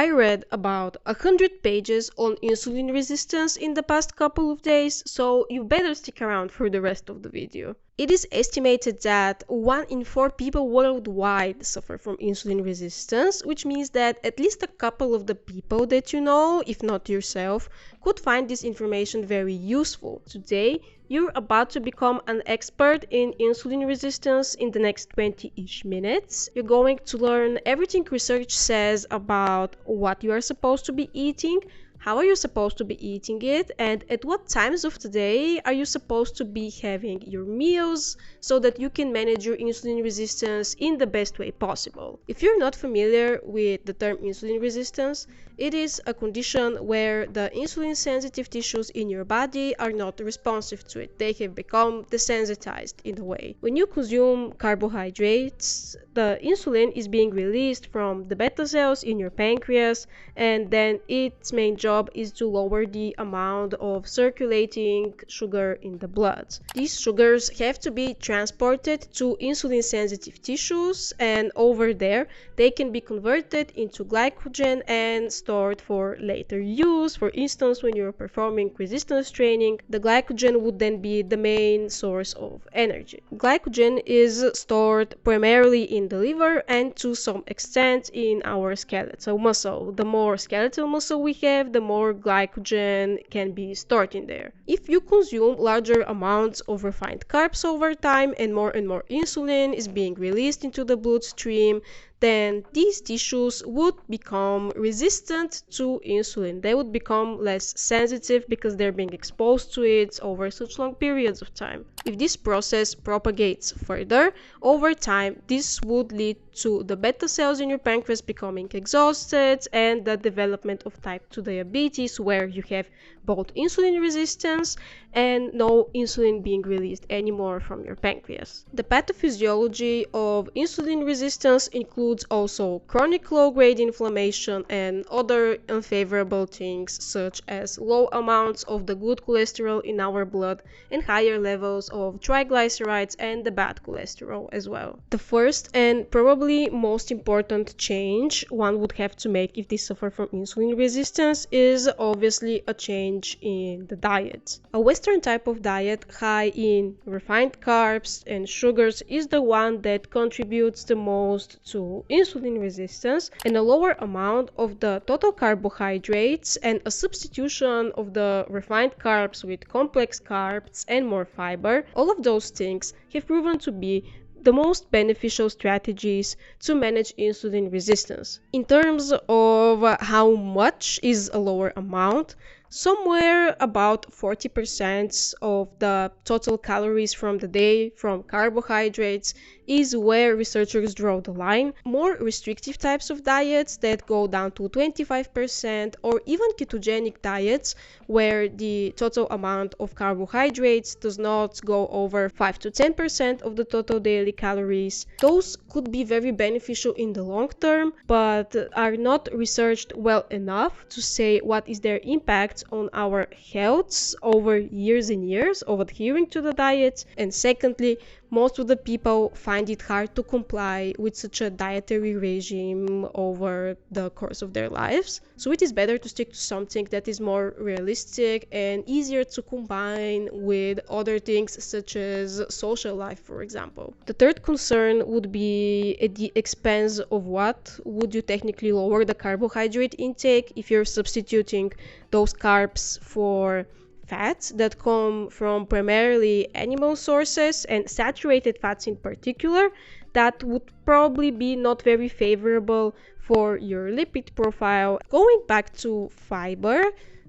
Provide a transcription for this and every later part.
I read about 100 pages on insulin resistance in the past couple of days, so you better stick around for the rest of the video. It is estimated that 1 in 4 people worldwide suffer from insulin resistance, which means that at least a couple of the people that you know, if not yourself, could find this information very useful. Today, you're about to become an expert in insulin resistance in the next 20-ish minutes. You're going to learn everything research says about what you are supposed to be eating, how are you supposed to be eating it, and at what times of the day are you supposed to be having your meals so that you can manage your insulin resistance in the best way possible. If you're not familiar with the term insulin resistance, it is a condition where the insulin-sensitive tissues in your body are not responsive to it. They have become desensitized in a way. When you consume carbohydrates, the insulin is being released from the beta cells in your pancreas, and then its main job is to lower the amount of circulating sugar in the blood. These sugars have to be transported to insulin-sensitive tissues, and over there they can be converted into glycogen and stored for later use. For instance, when you're performing resistance training, the glycogen would then be the main source of energy. Glycogen is stored primarily in the liver and to some extent in our skeletal muscle. The more skeletal muscle we have, the more glycogen can be stored in there. If you consume larger amounts of refined carbs over time and more insulin is being released into the bloodstream, then these tissues would become resistant to insulin. They would become less sensitive because they're being exposed to it over such long periods of time. If this process propagates further, over time, this would lead to the beta cells in your pancreas becoming exhausted and the development of type 2 diabetes, where you have both insulin resistance and no insulin being released anymore from your pancreas. The pathophysiology of insulin resistance includes also chronic low-grade inflammation and other unfavorable things such as low amounts of the good cholesterol in our blood and higher levels of triglycerides and the bad cholesterol as well. The first and probably most important change one would have to make if they suffer from insulin resistance is obviously a change in the diet. A Western type of diet high in refined carbs and sugars is the one that contributes the most to insulin resistance, and a lower amount of the total carbohydrates and a substitution of the refined carbs with complex carbs and more fiber, all of those things have proven to be the most beneficial strategies to manage insulin resistance. In terms of how much is a lower amount, somewhere about 40% of the total calories from the day from carbohydrates is where researchers draw the line. More restrictive types of diets that go down to 25%, or even ketogenic diets where the total amount of carbohydrates does not go over 5 to 10% of the total daily calories. Those could be very beneficial in the long term, but are not researched well enough to say what is their impact on our health over years and years of adhering to the diet. And secondly, most of the people find it hard to comply with such a dietary regime over the course of their lives. So it is better to stick to something that is more realistic and easier to combine with other things such as social life, for example. The third concern would be at the expense of what would you technically lower the carbohydrate intake if you're substituting those carbs for fats that come from primarily animal sources and saturated fats in particular. That would probably be not very favorable for your lipid profile. Going back to fiber,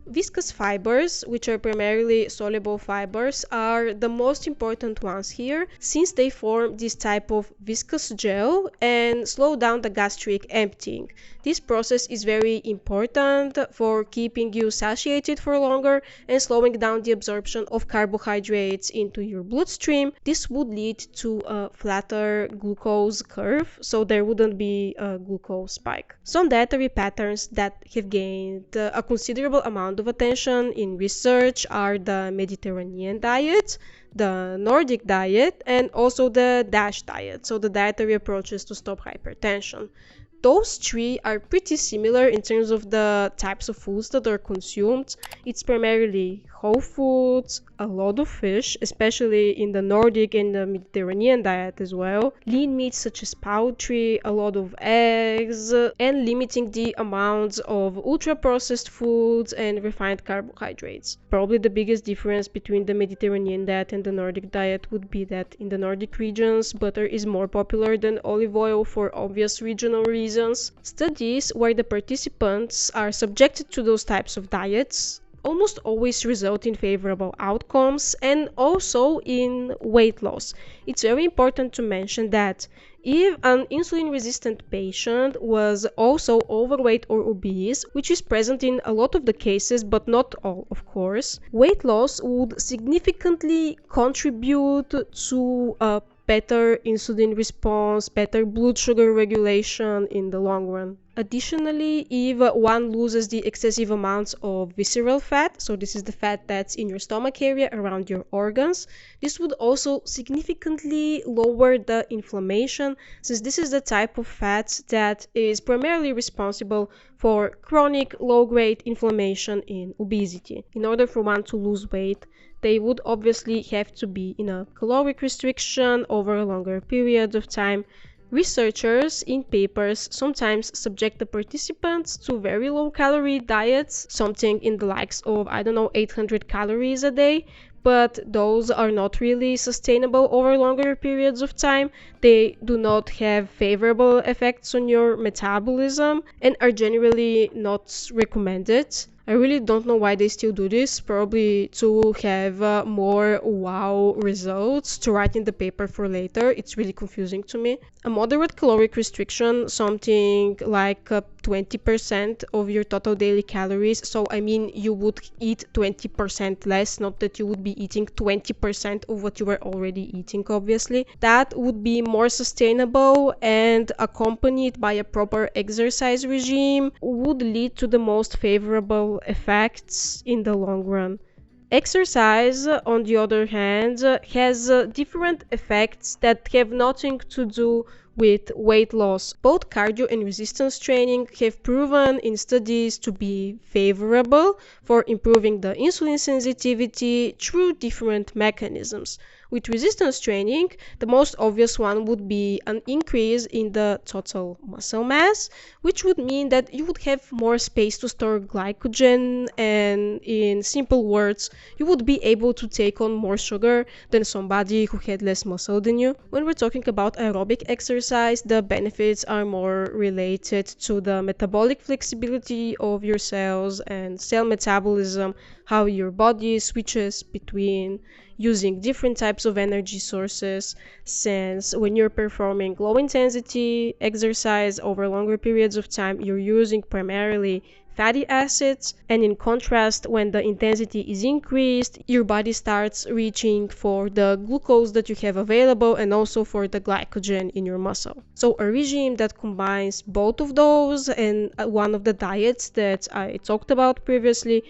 viscous fibers, which are primarily soluble fibers, are the most important ones here since they form this type of viscous gel and slow down the gastric emptying. This process is very important for keeping you satiated for longer and slowing down the absorption of carbohydrates into your bloodstream. This would lead to a flatter glucose curve, so there wouldn't be a glucose spike. Some dietary patterns that have gained a considerable amount of attention in research are the Mediterranean diet, the Nordic diet, and also the DASH diet, so the dietary approaches to stop hypertension. those three are pretty similar in terms of the types of foods that are consumed. It's primarily whole foods, a lot of fish, especially in the Nordic and the Mediterranean diet as well, lean meats such as poultry, a lot of eggs, and limiting the amounts of ultra-processed foods and refined carbohydrates. Probably the biggest difference between the Mediterranean diet and the Nordic diet would be that in the Nordic regions, butter is more popular than olive oil for obvious regional reasons. Studies where the participants are subjected to those types of diets almost always result in favorable outcomes and also in weight loss. It's very important to mention that if an insulin-resistant patient was also overweight or obese, which is present in a lot of the cases, but not all, of course, weight loss would significantly contribute to a better insulin response, better blood sugar regulation in the long run. Additionally, if one loses the excessive amounts of visceral fat, so this is the fat that's in your stomach area around your organs, this would also significantly lower the inflammation, since this is the type of fat that is primarily responsible for chronic low-grade inflammation in obesity. In order for one to lose weight, they would obviously have to be in a caloric restriction over a longer period of time. Researchers in papers sometimes subject the participants to very low-calorie diets, something in the likes of, 800 calories a day, but those are not really sustainable over longer periods of time. They do not have favorable effects on your metabolism and are generally not recommended. I really don't know why they still do this, probably to have more wow results to write in the paper for later. It's really confusing to me. A moderate caloric restriction, something like 20% of your total daily calories. So I mean you would eat 20% less, not that you would be eating 20% of what you were already eating, obviously. That would be more sustainable and accompanied by a proper exercise regime would lead to the most favorable effects in the long run. Exercise, on the other hand, has different effects that have nothing to do with weight loss. Both cardio and resistance training have proven in studies to be favorable for improving the insulin sensitivity through different mechanisms. With resistance training, the most obvious one would be an increase in the total muscle mass, which would mean that you would have more space to store glycogen, and in simple words, you would be able to take on more sugar than somebody who had less muscle than you. When we're talking about aerobic exercise, the benefits are more related to the metabolic flexibility of your cells and cell metabolism, how your body switches between using different types of energy sources, since when you're performing low intensity exercise over longer periods of time, you're using primarily fatty acids, and in contrast, when the intensity is increased, your body starts reaching for the glucose that you have available and also for the glycogen in your muscle. So a regime that combines both of those, and one of the diets that I talked about previously,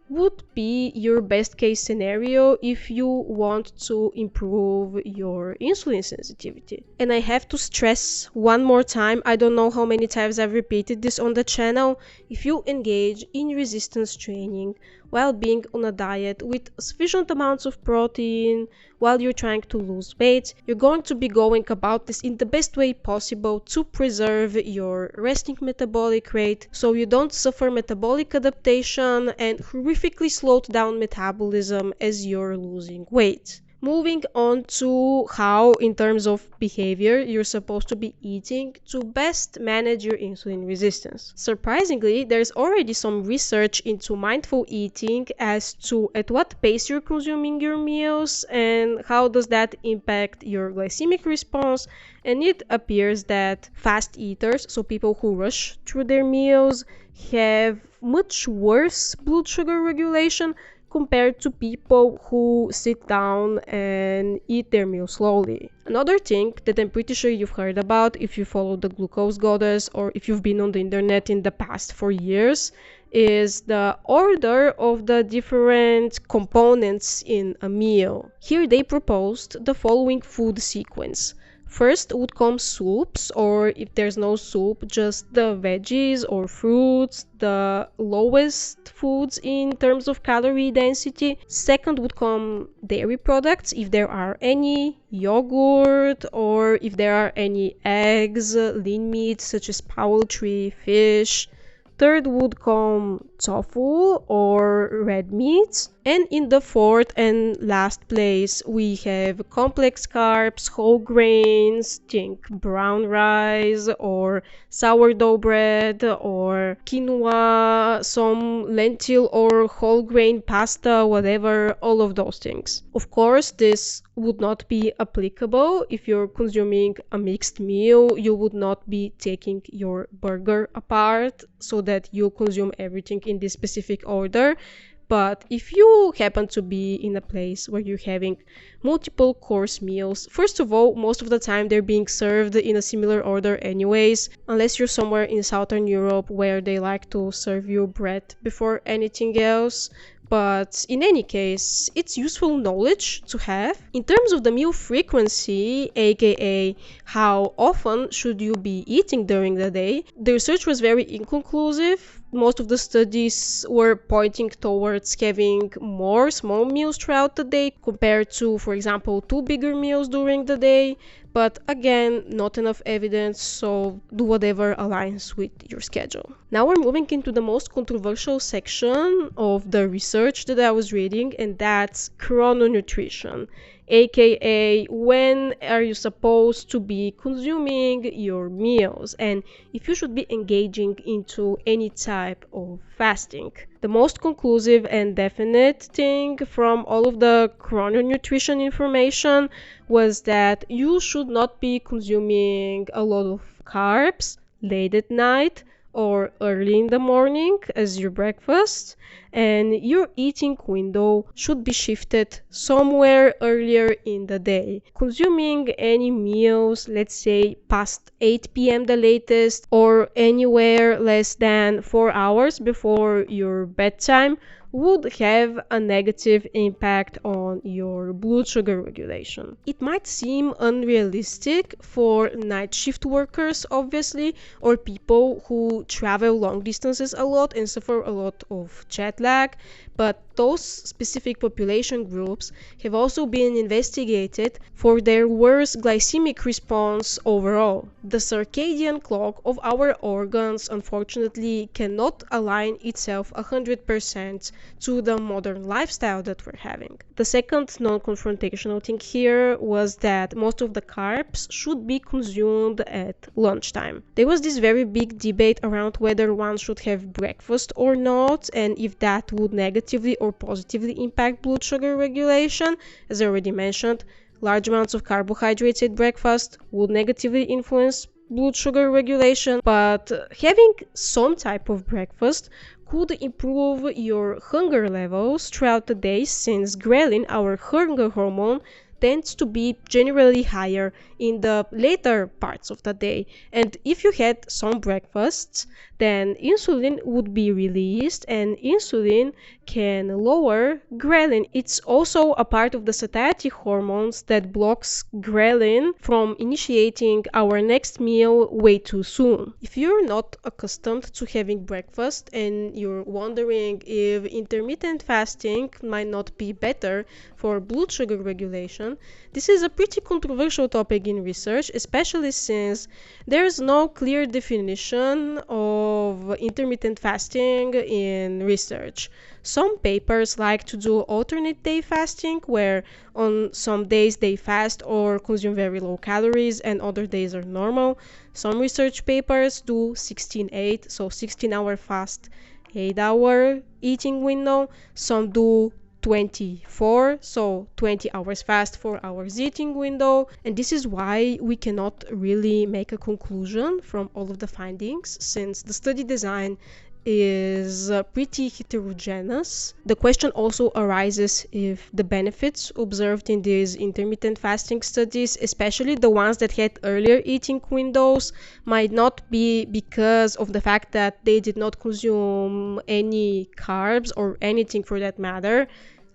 would be your best case scenario if you want to improve your insulin sensitivity. And I have to stress one more time, I don't know how many times I've repeated this on the channel, if you engage in resistance training while being on a diet with sufficient amounts of protein while you're trying to lose weight, you're going to be going about this in the best way possible to preserve your resting metabolic rate so you don't suffer metabolic adaptation and horrifically slowed down metabolism as you're losing weight. Moving on to how, in terms of behavior, you're supposed to be eating to best manage your insulin resistance. Surprisingly, there's already some research into mindful eating as to at what pace you're consuming your meals and how does that impact your glycemic response. And it appears that fast eaters, so people who rush through their meals, have much worse blood sugar regulation compared to people who sit down and eat their meal slowly. Another thing that I'm pretty sure you've heard about if you follow the glucose goddess or if you've been on the internet in the past for years is the order of the different components in a meal. Here they proposed the following food sequence: First would come soups, or if there's no soup, just the veggies or fruits, the lowest foods in terms of calorie density. Second would come dairy products, if there are any, yogurt, or if there are any eggs, lean meat such as poultry, fish. Third would come tofu or red meat. And in the fourth and last place, we have complex carbs, whole grains, think brown rice or sourdough bread or quinoa, some lentil or whole grain pasta, whatever, all of those things. Of course, this would not be applicable if you're consuming a mixed meal. You would not be taking your burger apart so that you consume everything in this specific order. But if you happen to be in a place where you're having multiple course meals, first of all, most of the time they're being served in a similar order anyways, unless you're somewhere in Southern Europe where they like to serve you bread before anything else. But in any case, it's useful knowledge to have. In terms of the meal frequency, aka how often should you be eating during the day, the research was very inconclusive. Most of the studies were pointing towards having more small meals throughout the day compared to, for example, 2 bigger meals during the day. But again, not enough evidence, so do whatever aligns with your schedule. Now we're moving into the most controversial section of the research that I was reading, and that's chrononutrition, aka when are you supposed to be consuming your meals and if you should be engaging into any type of fasting. The most conclusive and definite thing from all of the chrononutrition information was that you should not be consuming a lot of carbs late at night or early in the morning as your breakfast, and your eating window should be shifted somewhere earlier in the day. Consuming any meals, let's say past 8 p.m. the latest, or anywhere less than 4 hours before your bedtime would have a negative impact on your blood sugar regulation. It might seem unrealistic for night shift workers, obviously, or people who travel long distances a lot and suffer a lot of jet lag, but those specific population groups have also been investigated for their worse glycemic response overall. The circadian clock of our organs unfortunately cannot align itself 100% to the modern lifestyle that we're having. The second non-confrontational thing here was that most of the carbs should be consumed at lunchtime. There was this very big debate around whether one should have breakfast or not, and if that would negatively or positively impact blood sugar regulation. As I already mentioned, large amounts of carbohydrates at breakfast would negatively influence blood sugar regulation, but having some type of breakfast could improve your hunger levels throughout the day, since ghrelin, our hunger hormone, tends to be generally higher in the later parts of the day. And if you had some breakfasts, then insulin would be released, and insulin can lower ghrelin. It's also a part of the satiety hormones that blocks ghrelin from initiating our next meal way too soon. If you're not accustomed to having breakfast and you're wondering if intermittent fasting might not be better for blood sugar regulation, this is a pretty controversial topic in research, especially since there's no clear definition of intermittent fasting in research. Some papers like to do alternate day fasting, where on some days they fast or consume very low calories and other days are normal. Some research papers do 16-8, so 16-hour fast, 8-hour eating window. Some do 24, so 20 hours fast, 4 hours eating window. And this is why we cannot really make a conclusion from all of the findings, since the study design is pretty heterogeneous. The question also arises if the benefits observed in these intermittent fasting studies, especially the ones that had earlier eating windows, might not be because of the fact that they did not consume any carbs or anything for that matter,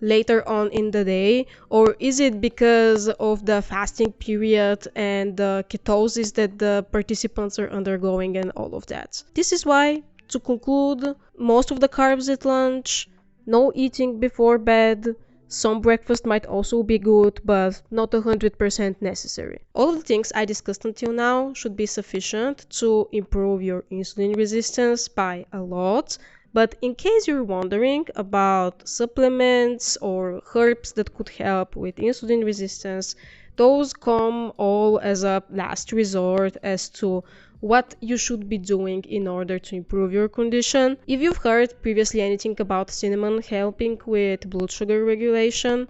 later on in the day, or is it because of the fasting period and the ketosis that the participants are undergoing and all of that? This is why, to conclude, most of the carbs at lunch, no eating before bed, some breakfast might also be good, but not 100% necessary. All of the things I discussed until now should be sufficient to improve your insulin resistance by a lot. But in case you're wondering about supplements or herbs that could help with insulin resistance, those come all as a last resort as to what you should be doing in order to improve your condition. If you've heard previously anything about cinnamon helping with blood sugar regulation,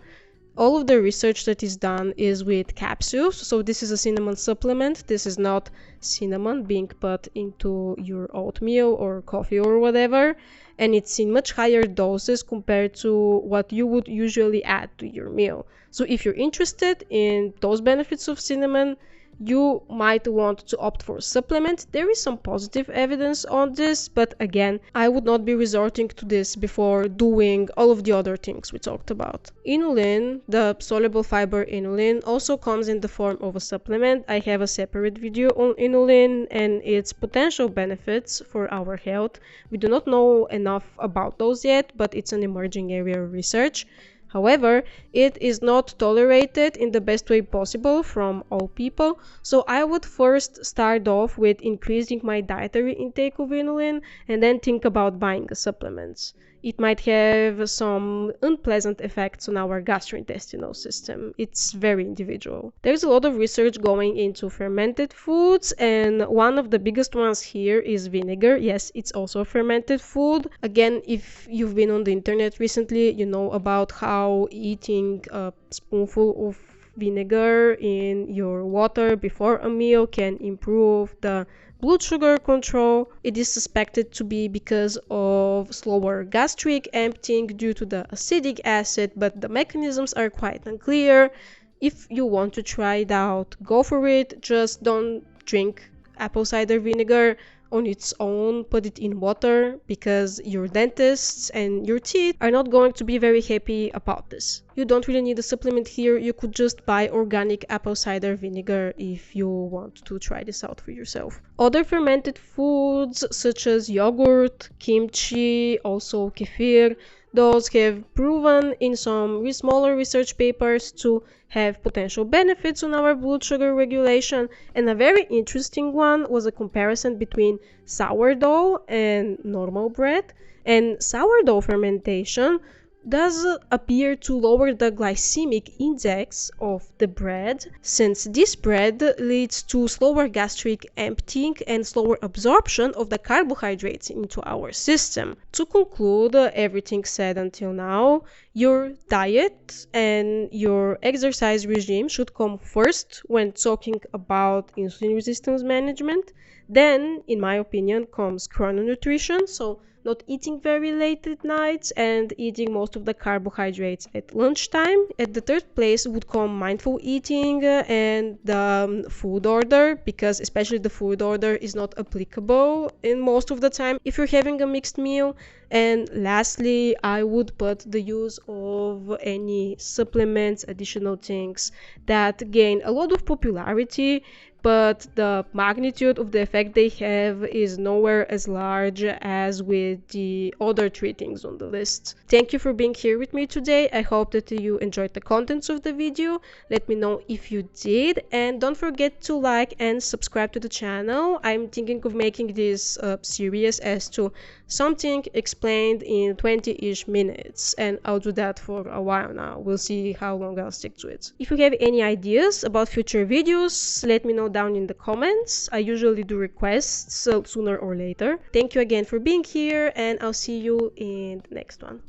all of the research that is done is with capsules. So this is a cinnamon supplement. This is not cinnamon being put into your oatmeal or coffee or whatever. And it's in much higher doses compared to what you would usually add to your meal. So if you're interested in those benefits of cinnamon, you might want to opt for a supplement. There is some positive evidence on this, but again, I would not be resorting to this before doing all of the other things we talked about. Inulin, the soluble fiber inulin, also comes in the form of a supplement. I have a separate video on inulin and its potential benefits for our health. We do not know enough about those yet, but it's an emerging area of research. However, it is not tolerated in the best way possible from all people, so I would first start off with increasing my dietary intake of inulin and then think about buying a supplement. It might have some unpleasant effects on our gastrointestinal system. It's very individual. There's a lot of research going into fermented foods, and one of the biggest ones here is vinegar. Yes, it's also a fermented food. Again, if you've been on the internet recently, you know about how eating a spoonful of vinegar in your water before a meal can improve the blood sugar control. It is suspected to be because of slower gastric emptying due to the acidic acid, but the mechanisms are quite unclear. If you want to try it out, go for it. Just don't drink apple cider vinegar on its own, put it in water, because your dentists and your teeth are not going to be very happy about this. You don't really need a supplement here. You could just buy organic apple cider vinegar if you want to try this out for yourself. Other fermented foods such as yogurt, kimchi, also kefir, those have proven in some smaller research papers to have potential benefits on our blood sugar regulation. And a very interesting one was a comparison between sourdough and normal bread. And sourdough fermentation does appear to lower the glycemic index of the bread, since this bread leads to slower gastric emptying and slower absorption of the carbohydrates into our system. To conclude everything said until now, your diet and your exercise regime should come first when talking about insulin resistance management. Then, in my opinion, comes chrononutrition, so not eating very late at night and eating most of the carbohydrates at lunchtime. At the third place would come mindful eating and the food order, because especially the food order is not applicable in most of the time if you're having a mixed meal. And lastly, I would put the use of any supplements, additional things that gain a lot of popularity, but the magnitude of the effect they have is nowhere as large as with the other three things on the list. Thank you for being here with me today. I hope that you enjoyed the contents of the video. Let me know if you did, and don't forget to like and subscribe to the channel. I'm thinking of making this series as to something explained in 20-ish minutes, and I'll do that for a while now. We'll see how long I'll stick to it. If you have any ideas about future videos, let me know down in the comments. I usually do requests sooner or later. Thank you again for being here, and I'll see you in the next one.